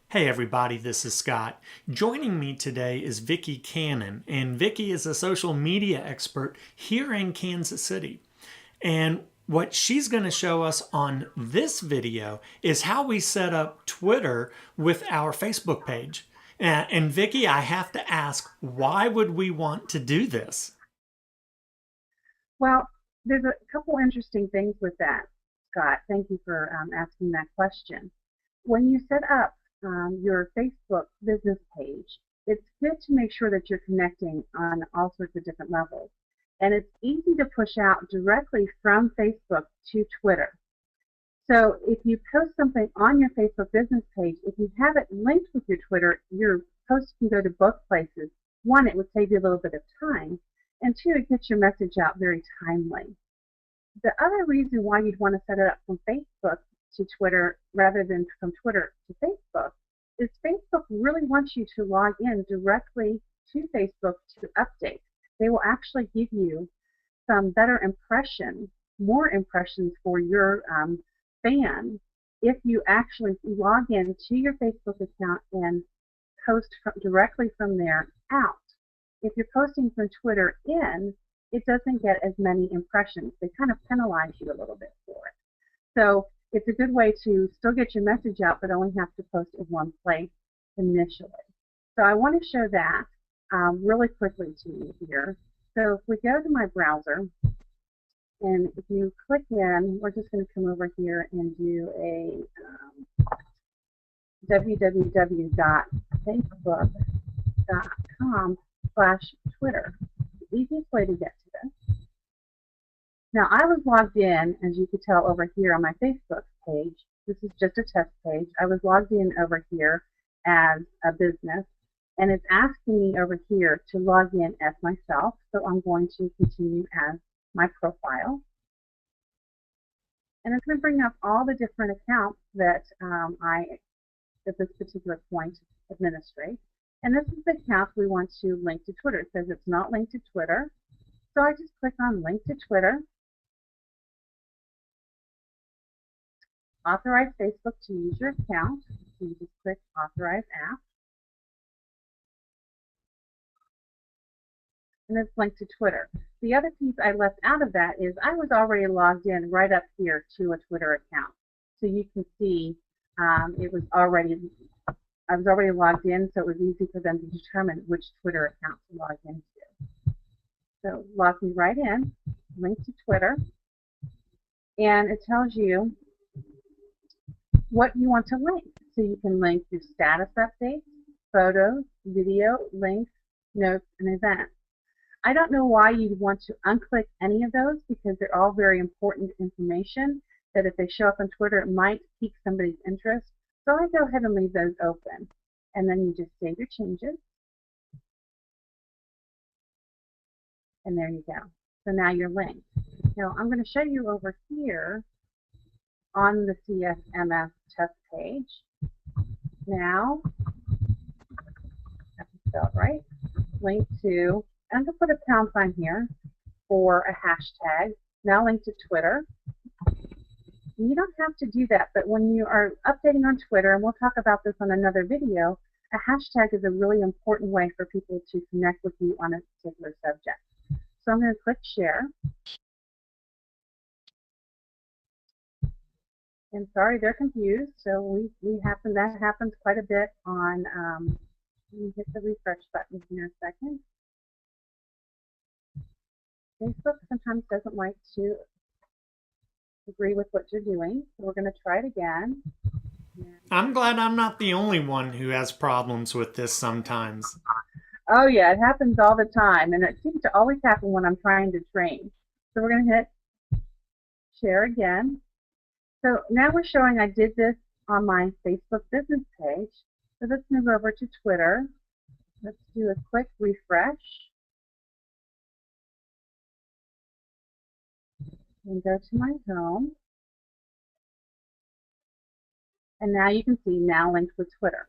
Hey everybody, this is Scott. Joining me today is Vicki Cannon, and Vicki is a social media expert here in Kansas City. And what she's going to show us on this video is how we set up Twitter with our Facebook page. And Vicki, I have to ask, why would we want to do this? Well, there's a couple interesting things with that, Scott. Thank you for asking that question. When you set up your Facebook business page, it's good to make sure that you're connecting on all sorts of different levels. And it's easy to push out directly from Facebook to Twitter. So if you post something on your Facebook business page, if you have it linked with your Twitter, your post can go to both places. One, it would save you a little bit of time, and two, it gets your message out very timely. The other reason why you'd want to set it up from Facebook to Twitter rather than from Twitter to Facebook is Facebook really wants you to log in directly to Facebook to update. They will actually give you some better impressions, more impressions for your fans if you actually log in to your Facebook account and post directly from there out. If you're posting from Twitter in, it doesn't get as many impressions. They kind of penalize you a little bit for it. So it's a good way to still get your message out, but only have to post in one place initially. So I want to show that really quickly to you here. So if we go to my browser, and if you click in, we're just going to come over here and do a www.facebook.com/Twitter. The easiest way to get to this. Now I was logged in, as you could tell over here on my Facebook page. This is just a test page. I was logged in over here as a business, and it's asking me over here to log in as myself. So I'm going to continue as my profile. And it's going to bring up all the different accounts that I, at this particular point, administrate. And this is the account we want to link to Twitter. It says it's not linked to Twitter. So I just click on Link to Twitter. Authorize Facebook to use your account. So you just click Authorize App. And it's linked to Twitter. The other piece I left out of that is I was already logged in right up here to a Twitter account. So you can see I was already logged in, so it was easy for them to determine which Twitter account to log into. So log me right in, link to Twitter, and it tells you what you want to link. So you can link your status updates, photos, video, links, notes, and events. I don't know why you'd want to unclick any of those because they're all very important information that if they show up on Twitter, it might pique somebody's interest. So I go ahead and leave those open. And then you just save your changes. And there you go. So now you're linked. Now I'm going to show you over here on the CSMS test page. Now, that's spelled right, link to, I'm going to put a pound sign here for a hashtag, now link to Twitter. You don't have to do that, but when you are updating on Twitter, and we'll talk about this on another video, a hashtag is a really important way for people to connect with you on a particular subject. So I'm going to click Share. And sorry, they're confused. So that happens quite a bit on, let me hit the refresh button here a second. Facebook sometimes doesn't like to agree with what you're doing. So we're going to try it again. I'm glad I'm not the only one who has problems with this sometimes. Oh yeah, it happens all the time, and it seems to always happen when I'm trying to train. So we're going to hit Share again. So now we're showing I did this on my Facebook business page. So let's move over to Twitter. Let's do a quick refresh. And go to my home. And now you can see now linked with Twitter.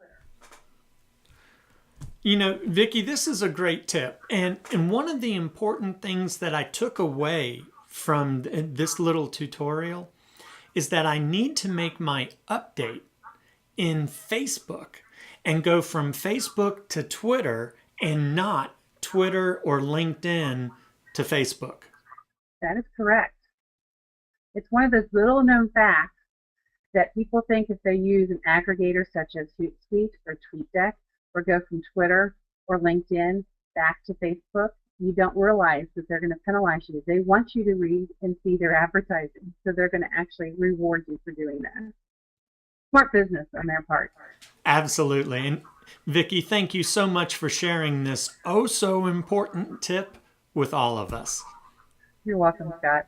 You know, Vicki, this is a great tip. And one of the important things that I took away from this little tutorial is that I need to make my update in Facebook and go from Facebook to Twitter and not Twitter or LinkedIn to Facebook. That is correct. It's one of those little known facts that people think if they use an aggregator such as Hootsuite or TweetDeck or go from Twitter or LinkedIn back to Facebook, you don't realize that they're going to penalize you. They want you to read and see their advertising, so they're going to actually reward you for doing that. Smart business on their part. Absolutely. And Vicki, thank you so much for sharing this oh so important tip with all of us. You're welcome, Scott.